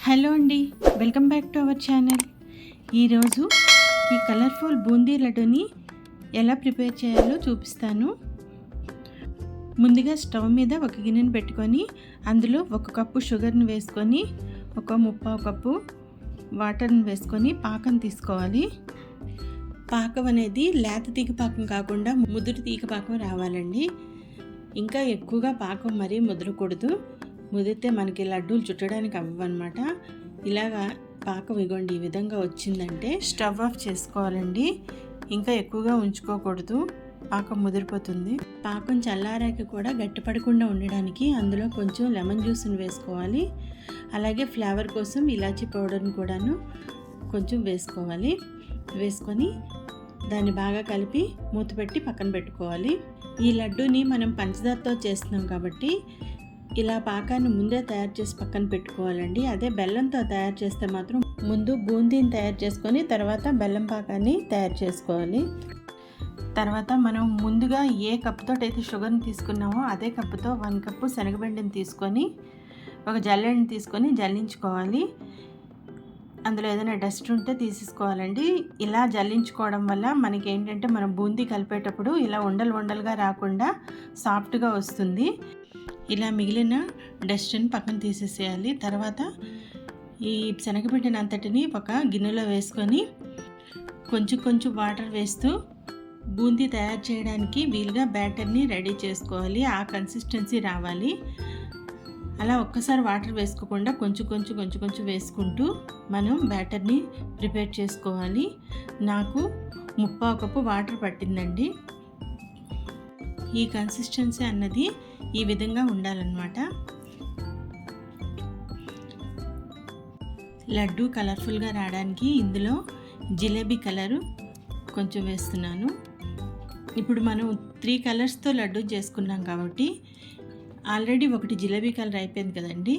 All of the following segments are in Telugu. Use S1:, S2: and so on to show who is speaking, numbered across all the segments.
S1: హలో అండి, welcome back to our channel. ఈరోజు ఈ కలర్ఫుల్ బూందీ లడ్డూని ఎలా ప్రిపేర్ చేయాలో చూపిస్తాను. ముందుగా స్టవ్ మీద ఒక గిన్నెను పెట్టుకొని అందులో 1 కప్పు షుగర్ని వేసుకొని 1/3 కప్పు వాటర్ని వేసుకొని పాకం తీసుకోవాలి. పాకం అనేది లేత తీగ పాకం కాకుండా ముదురు తీగ పాకం రావాలండి. ఇంకా ఎక్కువగా పాకం మరీ ముదరకూడదు. ముదిరితే మనకి లడ్డూలు చుట్టడానికి అవ్వన్నమాట. ఇలాగా పాకం ఇగోండి ఈ విధంగా వచ్చిందంటే స్టవ్ ఆఫ్ చేసుకోవాలండి. ఇంకా ఎక్కువగా ఉంచుకోకూడదు, పాకం ముదిరిపోతుంది. పాకం చల్లారాక కూడా గట్టిపడకుండా ఉండడానికి అందులో కొంచెం లెమన్ జ్యూస్ని వేసుకోవాలి. అలాగే ఫ్లేవర్ కోసం ఇలాచీ పౌడర్ని కూడాను కొంచెం వేసుకోవాలి. వేసుకొని దాన్ని బాగా కలిపి మూత పెట్టి పక్కన పెట్టుకోవాలి. ఈ లడ్డూని మనం పంచదారతో చేస్తున్నాం కాబట్టి ఇలా పాకాన్ని ముందే తయారు చేసి పక్కన పెట్టుకోవాలండి. అదే బెల్లంతో తయారు చేస్తే మాత్రం ముందు బూందీని తయారు చేసుకొని తర్వాత బెల్లం పాకాన్ని తయారు చేసుకోవాలి. తర్వాత మనం ముందుగా ఏ కప్పుతో అయితే షుగర్ని తీసుకున్నామో అదే కప్పుతో 1 కప్పు శనగపిండిని తీసుకొని ఒక జల్లెడని తీసుకొని జల్లించుకోవాలి. అందులో ఏదైనా డస్ట్ ఉంటే తీసేసుకోవాలండి. ఇలా జల్లించుకోవడం వల్ల మనకి ఏంటంటే మనం బూందీ కలిపేటప్పుడు ఇలా ఉండలుగా రాకుండా సాఫ్ట్గా వస్తుంది. ఇలా మిగిలిన డస్ట్ని పక్కన తీసేసేయాలి. తర్వాత ఈ శనగపిండిని అంతటిని ఒక గిన్నెలో వేసుకొని కొంచెం వాటర్ వేస్తూ బూందీ తయారు చేయడానికి వీలుగా బ్యాటర్ని రెడీ చేసుకోవాలి. ఆ కన్సిస్టెన్సీ రావాలి. అలా ఒక్కసారి వాటర్ వేసుకోకుండా కొంచెం వేసుకుంటూ మనం బ్యాటర్ని ప్రిపేర్ చేసుకోవాలి. నాకు 3/4 కప్పు వాటర్ పట్టిందండి. ఈ కన్సిస్టెన్సీ అన్నది ఈ విధంగా ఉండాలన్నమాట. లడ్డు కలర్ఫుల్గా రావడానికి ఇందులో జిలేబీ కలరు కొంచెం వేస్తున్నాను. ఇప్పుడు మనం 3 కలర్స్తో లడ్డు చేసుకున్నాం కాబట్టి ఆల్రెడీ ఒకటి జిలేబీ కలర్ అయిపోయింది కదండి.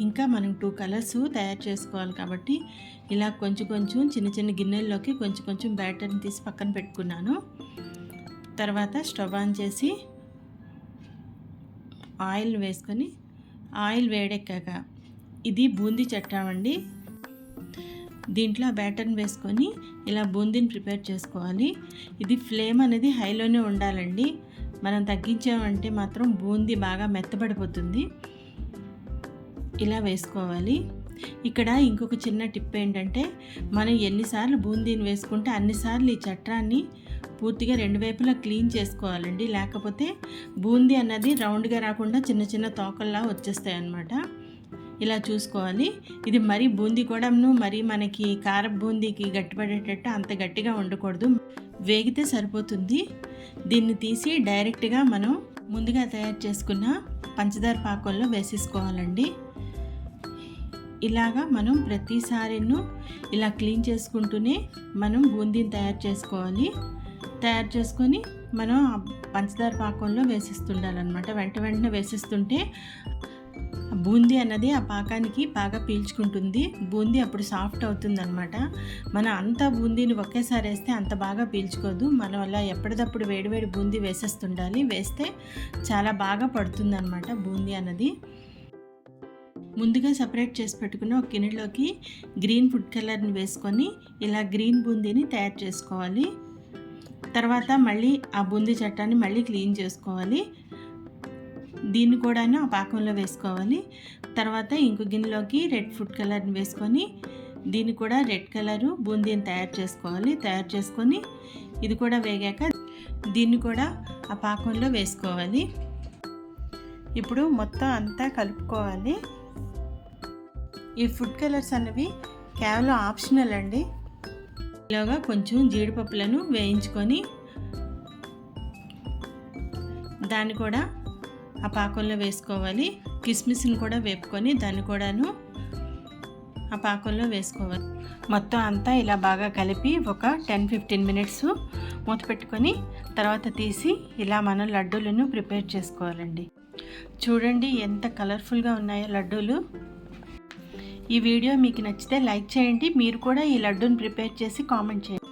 S1: ఇంకా మనం 2 కలర్స్ తయారు చేసుకోవాలి కాబట్టి ఇలా కొంచెం చిన్న గిన్నెల్లోకి కొంచెం బ్యాటర్ని తీసి పక్కన పెట్టుకున్నాను. తర్వాత స్టవ్ ఆన్ చేసి ఆయిల్ వేసుకొని ఆయిల్ వేడెక్కాక ఇది బూందీ చట్టామండి. దీంట్లో బ్యాటర్ని వేసుకొని ఇలా బూందీని ప్రిపేర్ చేసుకోవాలి. ఇది ఫ్లేమ్ అనేది హైలోనే ఉండాలండి. మనం తగ్గించామంటే మాత్రం బూందీ బాగా మెత్తబడిపోతుంది. ఇలా వేసుకోవాలి. ఇక్కడ ఇంకొక చిన్న టిప్ ఏంటంటే మనం ఎన్నిసార్లు బూందీని వేసుకుంటే అన్నిసార్లు ఈ చట్రాన్ని పూర్తిగా 2 వైపులా క్లీన్ చేసుకోవాలండి. లేకపోతే బూందీ అన్నది రౌండ్గా రాకుండా చిన్న తోకల్లా వచ్చేస్తాయి అన్నమాట. ఇలా చూసుకోవాలి. ఇది మరీ బూందీ కూడా మరీ మనకి కార బూందీకి గట్టిపడేటట్టు అంత గట్టిగా ఉండకూడదు. వేగితే సరిపోతుంది. దీన్ని తీసి డైరెక్ట్గా మనం ముందుగా తయారు చేసుకున్న పంచదార పాకంలో వేసేసుకోవాలండి. ఇలాగా మనం ప్రతిసారిను ఇలా క్లీన్ చేసుకుంటూనే మనం బూందీని తయారు చేసుకోవాలి. తయారు చేసుకొని మనం పంచదార పాకంలో వేసిస్తుండాలన్నమాట. వెంటనే వేసిస్తుంటే బూందీ అన్నది ఆ పాకానికి బాగా పీల్చుకుంటుంది. బూందీ అప్పుడు సాఫ్ట్ అవుతుంది అనమాట. మనం అంత బూందీని ఒకేసారి వేస్తే అంత బాగా పీల్చుకోదు. మనం అలా ఎప్పటికప్పుడు వేడివేడి బూందీ వేసేస్తుండాలి. వేస్తే చాలా బాగా పడుతుంది అనమాట బూందీ అన్నది. ముందుగా సపరేట్ చేసి పెట్టుకున్న ఒక గిన్నెలోకి గ్రీన్ ఫుడ్ కలర్ని వేసుకొని ఇలా గ్రీన్ బూందీని తయారు చేసుకోవాలి. తర్వాత మళ్ళీ ఆ బూందీ చట్టాన్ని మళ్ళీ క్లీన్ చేసుకోవాలి. దీన్ని కూడాను ఆ పాకంలో వేసుకోవాలి. తర్వాత ఇంకో గిన్నెలోకి రెడ్ ఫుడ్ కలర్ని వేసుకొని దీన్ని కూడా రెడ్ కలరు బూందీని తయారు చేసుకోవాలి. తయారు చేసుకొని ఇది కూడా వేగాక దీన్ని కూడా ఆ పాకంలో వేసుకోవాలి. ఇప్పుడు మొత్తం అంతా కలుపుకోవాలి. ఈ ఫుడ్ కలర్స్ అనేవి కేవలం ఆప్షనల్ అండి. ఇలాగా కొంచెం జీడిపప్పులను వేయించుకొని దాన్ని కూడా ఆ పాకంలో వేసుకోవాలి. కిస్మిస్ని కూడా వేపుకొని దాన్ని కూడాను ఆ పాకంలో వేసుకోవాలి. మొత్తం అంతా ఇలా బాగా కలిపి ఒక 10-15 మినిట్స్ మూత పెట్టుకొని తర్వాత తీసి ఇలా మనం లడ్డూలను ప్రిపేర్ చేసుకోవాలండి. చూడండి ఎంత కలర్ఫుల్గా ఉన్నాయో లడ్డూలు. ఈ వీడియో మీకు నచ్చితే లైక్ చేయండి. మీరు కూడా ఈ లడ్డూని ప్రిపేర్ చేసి కామెంట్ చేయండి.